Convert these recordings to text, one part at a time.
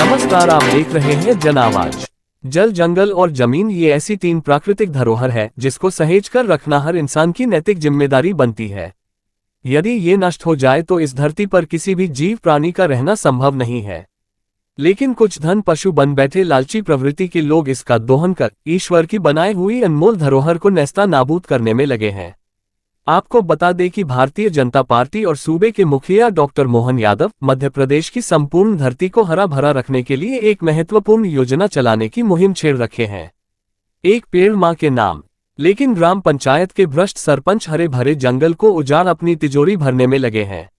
नमस्कार, आप देख रहे हैं जन आवाज। जल, जंगल और जमीन ये ऐसी तीन प्राकृतिक धरोहर है जिसको सहेज कर रखना हर इंसान की नैतिक जिम्मेदारी बनती है। यदि ये नष्ट हो जाए तो इस धरती पर किसी भी जीव प्राणी का रहना संभव नहीं है। लेकिन कुछ धन पशु बन बैठे लालची प्रवृत्ति के लोग इसका दोहन कर ईश्वर की बनाई हुई अनमोल धरोहर को नेस्ता नाबूद करने में लगे हैं। आपको बता दें कि भारतीय जनता पार्टी और सूबे के मुखिया डॉक्टर मोहन यादव मध्य प्रदेश की संपूर्ण धरती को हरा भरा रखने के लिए एक महत्वपूर्ण योजना चलाने की मुहिम छेड़ रखे हैं। एक पेड़ मां के नाम। लेकिन ग्राम पंचायत के भ्रष्ट सरपंच हरे भरे जंगल को उजाड़ अपनी तिजोरी भरने में लगे हैं।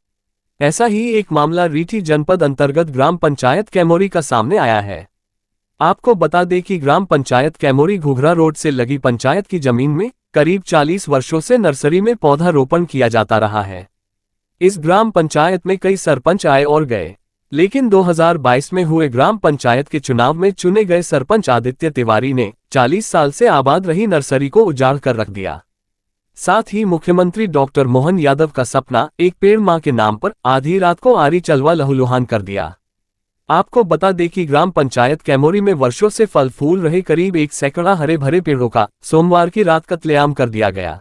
ऐसा ही एक मामला रीठी जनपद अंतर्गत ग्राम पंचायत कैमोरी का सामने आया है। आपको बता दें कि ग्राम पंचायत कैमोरी घुघरा रोड से लगी पंचायत की जमीन में करीब 40 वर्षों से नर्सरी में पौधा रोपण किया जाता रहा है। इस ग्राम पंचायत में कई सरपंच आए और गए, लेकिन 2022 में हुए ग्राम पंचायत के चुनाव में चुने गए सरपंच आदित्य तिवारी ने 40 साल से आबाद रही नर्सरी को उजाड़ कर रख दिया। साथ ही मुख्यमंत्री डॉक्टर मोहन यादव का सपना एक पेड़ मां के नाम पर आधी रात को आरी चलवा लहूलुहान कर दिया। आपको बता दें कि ग्राम पंचायत कैमोरी में वर्षों से फल फूल रहे करीब 1 सैकड़ा हरे भरे पेड़ों का सोमवार की रात कत्लेआम कर दिया गया।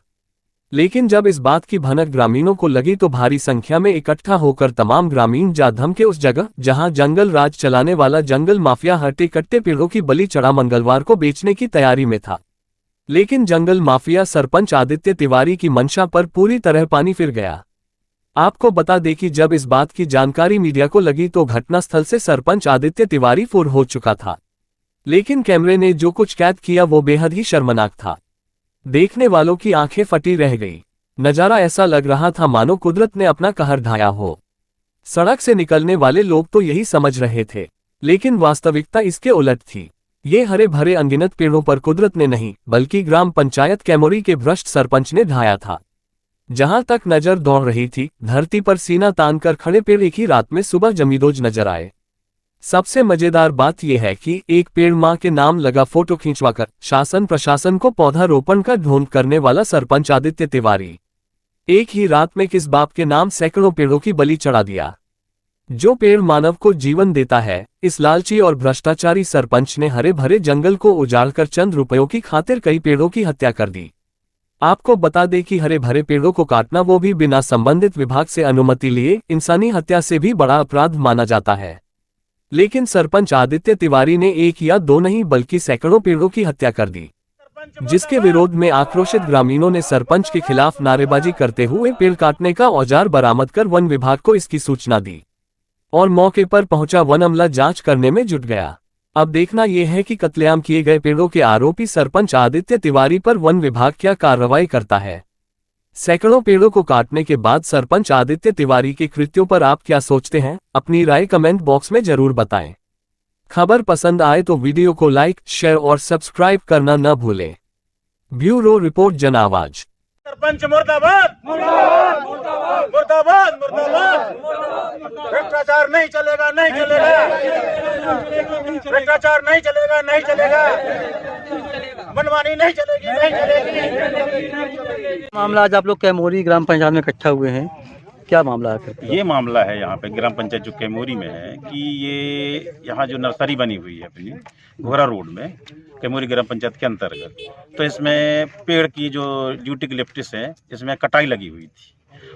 लेकिन जब इस बात की भनक ग्रामीणों को लगी तो भारी संख्या में इकट्ठा होकर तमाम ग्रामीण जा धमके उस जगह जहां जंगल राज चलाने वाला जंगल माफिया हटे कट्टे पेड़ों की बलि चढ़ा मंगलवार को बेचने की तैयारी में था। लेकिन जंगल माफिया सरपंच आदित्य तिवारी की मंशा पर पूरी तरह पानी फिर गया। आपको बता दें कि जब इस बात की जानकारी मीडिया को लगी तो घटनास्थल से सरपंच आदित्य तिवारी फुर हो चुका था। लेकिन कैमरे ने जो कुछ कैद किया वो बेहद ही शर्मनाक था। देखने वालों की आंखें फटी रह गई। नजारा ऐसा लग रहा था मानो कुदरत ने अपना कहर ढाया हो। सड़क से निकलने वाले लोग तो यही समझ रहे थे, लेकिन वास्तविकता इसके उलट थी। ये हरे भरे अनगिनत पेड़ों पर कुदरत ने नहीं बल्कि ग्राम पंचायत कैमोरी के भ्रष्ट सरपंच ने ढाया था। जहां तक नजर दौड़ रही थी, धरती पर सीना तान कर खड़े पेड़ एक ही रात में सुबह जमींदोज नजर आए। सबसे मजेदार बात यह है कि एक पेड़ मां के नाम लगा फोटो खींचवाकर शासन प्रशासन को पौधा रोपण का ढोंग करने वाला सरपंच आदित्य तिवारी एक ही रात में किस बाप के नाम सैकड़ों पेड़ों की बलि चढ़ा दिया। जो पेड़ मानव को जीवन देता है, इस लालची और भ्रष्टाचारी सरपंच ने हरे भरे जंगल को उजाड़कर चंद रुपयों की खातिर कई पेड़ों की हत्या कर दी। आपको बता दें कि हरे भरे पेड़ों को काटना, वो भी बिना संबंधित विभाग से अनुमति लिए, इंसानी हत्या से भी बड़ा अपराध माना जाता है। लेकिन सरपंच आदित्य तिवारी ने एक या दो नहीं बल्कि सैकड़ों पेड़ों की हत्या कर दी, जिसके विरोध में आक्रोशित ग्रामीणों ने सरपंच के खिलाफ नारेबाजी करते हुए पेड़ काटने का औजार बरामद कर वन विभाग को इसकी सूचना दी और मौके पर पहुंचा वन अमला जांच करने में जुट गया। अब देखना यह है कि कत्लेआम किए गए पेड़ों के आरोपी सरपंच आदित्य तिवारी पर वन विभाग क्या कार्रवाई करता है। सैकड़ों पेड़ों को काटने के बाद सरपंच आदित्य तिवारी के कृत्यों पर आप क्या सोचते हैं? अपनी राय कमेंट बॉक्स में जरूर बताएं। खबर पसंद आए तो वीडियो को लाइक, शेयर और सब्सक्राइब करना न भूलें। ब्यूरो रिपोर्ट जन आवाज। सरपंच मुर्दाबाद मुर्दाबाद मुर्दाबाद मुर्दाबाद। भ्रष्टाचार नहीं चलेगा, नहीं चलेगा, भ्रष्टाचार नहीं चलेगा, नहीं चलेगा, मनमानी नहीं चलेगी, नहीं चलेगी। मामला आज आप लोग कैमोरी ग्राम पंचायत में इकट्ठा हुए हैं, क्या मामला है? ये मामला है यहाँ पे ग्राम पंचायत जो कैमोरी में है कि ये यहाँ जो नर्सरी बनी हुई है अपनी घोरा रोड में कैमोरी ग्राम पंचायत के अंतर्गत, तो इसमें पेड़ की जो यूटिलिप्टिस है इसमें कटाई लगी हुई थी।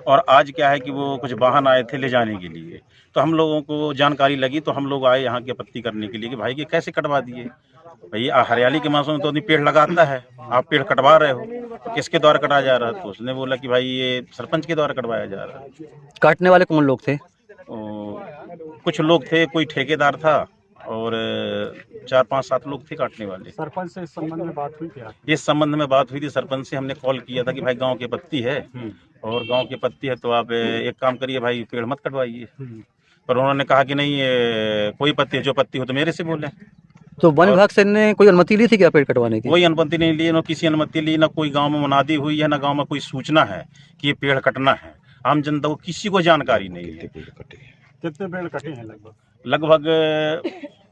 और आज क्या है कि वो कुछ वाहन आए थे ले जाने के लिए, तो हम लोगों को जानकारी लगी तो हम लोग आए यहाँ की आपत्ति करने के लिए कि भाई ये कैसे कटवा दिए। भाई हरियाली के मौसम में तो पेड़ लगाता है, आप पेड़ कटवा रहे हो, तो किसके द्वारा कटाया जा रहा है? तो उसने बोला कि भाई ये सरपंच के द्वारा कटवाया जा रहा है। काटने वाले कौन लोग थे? कुछ लोग थे, कोई ठेकेदार था और 4-5-7 लोग थे काटने वाले। सरपंच से इस संबंध में बात हुई थी? इस संबंध में बात हुई थी, सरपंच से हमने कॉल किया था कि भाई गांव की आपत्ति है और गांव की आपत्ति है तो आप एक काम करिए भाई पेड़ मत कटवाइए। पर उन्होंने कहा कि नहीं कोई आपत्ति है, जो आपत्ति हो तो मेरे से बोले। तो वन विभाग से ने कोई अनुमति ली थी क्या पेड़ कटवाने की? कोई अनुमति नहीं ली, न किसी अनुमति ली, न कोई गांव में मुनादी हुई है, न गांव में कोई सूचना है कि ये पेड़ कटना है। आम जनता को किसी को जानकारी नहीं है। कितने पेड़ कटे हैं? लगभग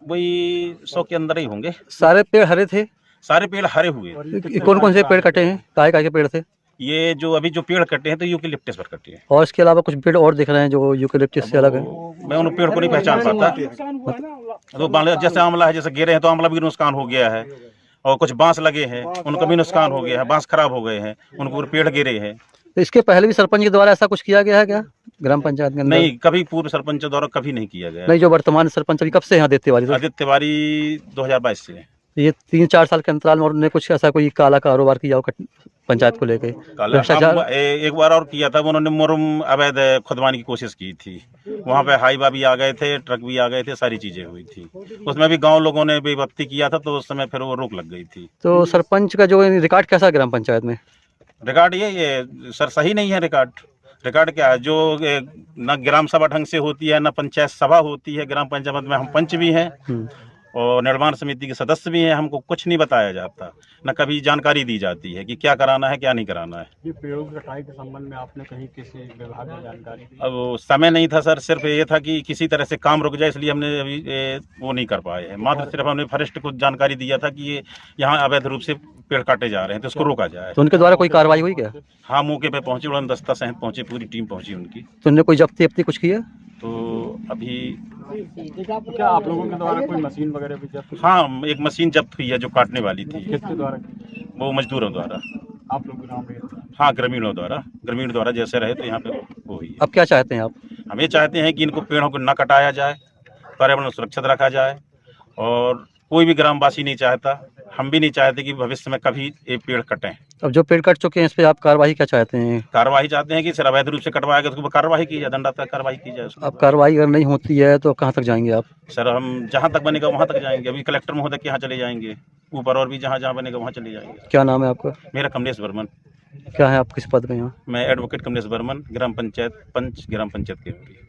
वही 100 के अंदर ही होंगे। सारे पेड़ हरे थे? सारे पेड़ हरे हुए। कौन कौन से पेड़ कटे हैं? काय के पेड़ थे? ये जो अभी जो पेड़ कटे हैं तो यूकेलिप्टस पर कटे हैं। और इसके अलावा कुछ पेड़ और दिख रहे हैं जो यूकेलिप्टस से अलग है? मैं उन पेड़ को नहीं पहचान पाता। तो जैसे आंवला है, जैसे गिरे हैं तो आंवला भी नुकसान हो गया है, और कुछ बांस लगे हैं उनका भी नुकसान हो गया है, बांस खराब हो गए हैं, उनको पेड़ गिरे हैं। तो इसके पहले भी सरपंच के द्वारा ऐसा कुछ किया गया है क्या ग्राम पंचायत के अंदर? नहीं, कभी पूर्व सरपंच द्वारा कभी नहीं किया गया। नहीं, जो वर्तमान सरपंच अभी कब से यहाँ आदित्य तिवारी? आदित्य तिवारी 2022 से। ये 3-4 साल के अंतराल में उन्होंने कुछ ऐसा कोई काला कारोबार किया हो पंचायत को लेके? एक बार और किया था, उन्होंने मुरम अवैध खुदवाने की कोशिश की थी। वहाँ पे हाईवा भी आ गए थे, ट्रक भी आ गए थे, सारी चीजें हुई थी। उसमें भी गांव लोगों ने बेबत्ती किया था, तो उस समय फिर वो रोक लग गई थी। तो सरपंच का जो रिकॉर्ड कैसा है ग्राम पंचायत में? रिकॉर्ड ये सर सही नहीं है। रिकॉर्ड क्या है, जो न ग्राम सभा ढंग से होती है, न पंचायत सभा होती है। ग्राम पंचायत में हम पंच भी हैं और निर्माण समिति के सदस्य भी हैं, हमको कुछ नहीं बताया जाता, न कभी जानकारी दी जाती है कि क्या कराना है क्या नहीं कराना है। ये पेड़ों की कटाई के संबंध में आपने कहीं किसी विभाग में जानकारी दी? अब समय नहीं था सर, सिर्फ ये था कि किसी तरह से काम रुक जाए, इसलिए हमने अभी वो नहीं कर पाए हैं। मात्र सिर्फ हमने फॉरेस्ट को जानकारी दिया था कि ये यहाँ अवैध रूप से पेड़ काटे जा रहे हैं, तो उसको रोका जाए। तो उनके द्वारा कोई कार्रवाई हुई क्या? हाँ, मौके पे पहुंचे, उड़न दस्ता सहित पहुंचे, पूरी टीम पहुंची उनकी। तो उन्होंने कोई जब्ती कुछ किया? तो अभी क्या आप लोगों के द्वारा कोई मशीन वगैरह भी जब्त? हाँ, एक मशीन जब्त हुई है जो काटने वाली थी। किसके द्वारा? वो मजदूरों द्वारा। आप लोग नाम ले? हाँ, ग्रामीणों द्वारा जैसे रहे तो यहाँ पे वो हुई है। अब क्या चाहते हैं आप? हम ये चाहते हैं कि इनको पेड़ों को न कटाया जाए, पर्यावरण सुरक्षित रखा जाए, और कोई भी ग्रामवासी नहीं चाहता, हम भी नहीं चाहते कि भविष्य में कभी ये पेड़ कटें। अब जो पेड़ कट चुके हैं इस पे आप कार्रवाई क्या चाहते हैं? कार्रवाई चाहते हैं कि सर अवैध रूप से कटवाया गया तो उसके ऊपर कार्रवाई की जाए, दंडात्मक कार्रवाई की जाए। अब कार्रवाई अगर नहीं होती है तो कहाँ तक जाएंगे आप? सर हम जहाँ तक बनेगा वहाँ तक जाएंगे। अभी कलेक्टर महोदय के यहाँ चले जाएंगे, ऊपर और भी जहाँ जहाँ बनेगा वहाँ चले जाएंगे। क्या नाम है आपका? मेरा कमलेश बर्मन। क्या है आप किस पद में यहाँ? मैं एडवोकेट कमलेश बर्मन, ग्राम पंचायत पंच, ग्राम पंचायत के।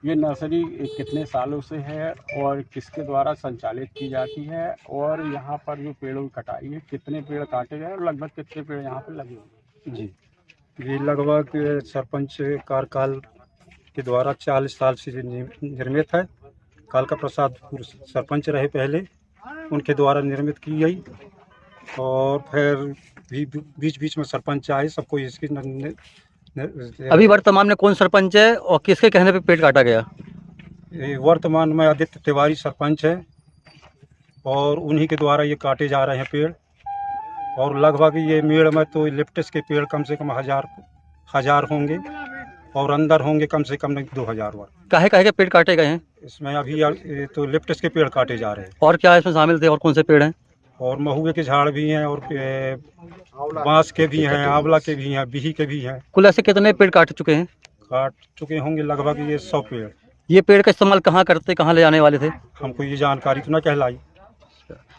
ये नर्सरी कितने सालों से है और किसके द्वारा संचालित की जाती है, और यहाँ पर जो पेड़ों की कटाई है, कितने पेड़ काटे गए और लगभग कितने पेड़ यहाँ पर लगे हुए? जी, ये लगभग सरपंच कार्यकाल के द्वारा 40 साल से निर्मित है। कालका प्रसाद सरपंच रहे पहले, उनके द्वारा निर्मित की गई, और फिर भी बीच बीच में सरपंच आए, सबको इसकी अभी वर्तमान में कौन सरपंच है और किसके कहने पे पेड़ काटा गया? वर्तमान में आदित्य तिवारी सरपंच है, और उन्हीं के द्वारा ये काटे जा रहे हैं पेड़। और लगभग ये मेड़ में तो लिप्टस के पेड़ कम से कम हजार होंगे, और अंदर होंगे कम से कम 2000 वर्ग। काहे के पेड़ काटे गए हैं इसमें? अभी तो लिप्टस के पेड़ काटे जा रहे हैं। और क्या इसमें शामिल थे और कौन से पेड़ हैं? और महुए के झाड़ भी हैं, और बांस के भी हैं, आंवला के भी हैं, बिही के भी हैं। कुल ऐसे कितने पेड़ काट चुके हैं? काट चुके होंगे लगभग ये 100 पेड़। ये पेड़ का इस्तेमाल कहाँ करते, कहाँ ले जाने वाले थे? हमको ये जानकारी तो न कहलाई।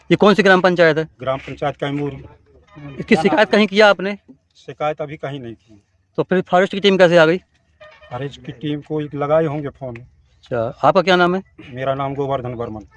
ये कौन सी ग्राम पंचायत है? ग्राम पंचायत कैमूर। इसकी शिकायत कहीं किया आपने? शिकायत अभी कहीं नहीं की। तो फिर फॉरेस्ट की टीम कैसे आ गई? फॉरेस्ट की टीम को लगाए होंगे फोन। अच्छा, आपका क्या नाम है? मेरा नाम गोवर्धन बर्मन।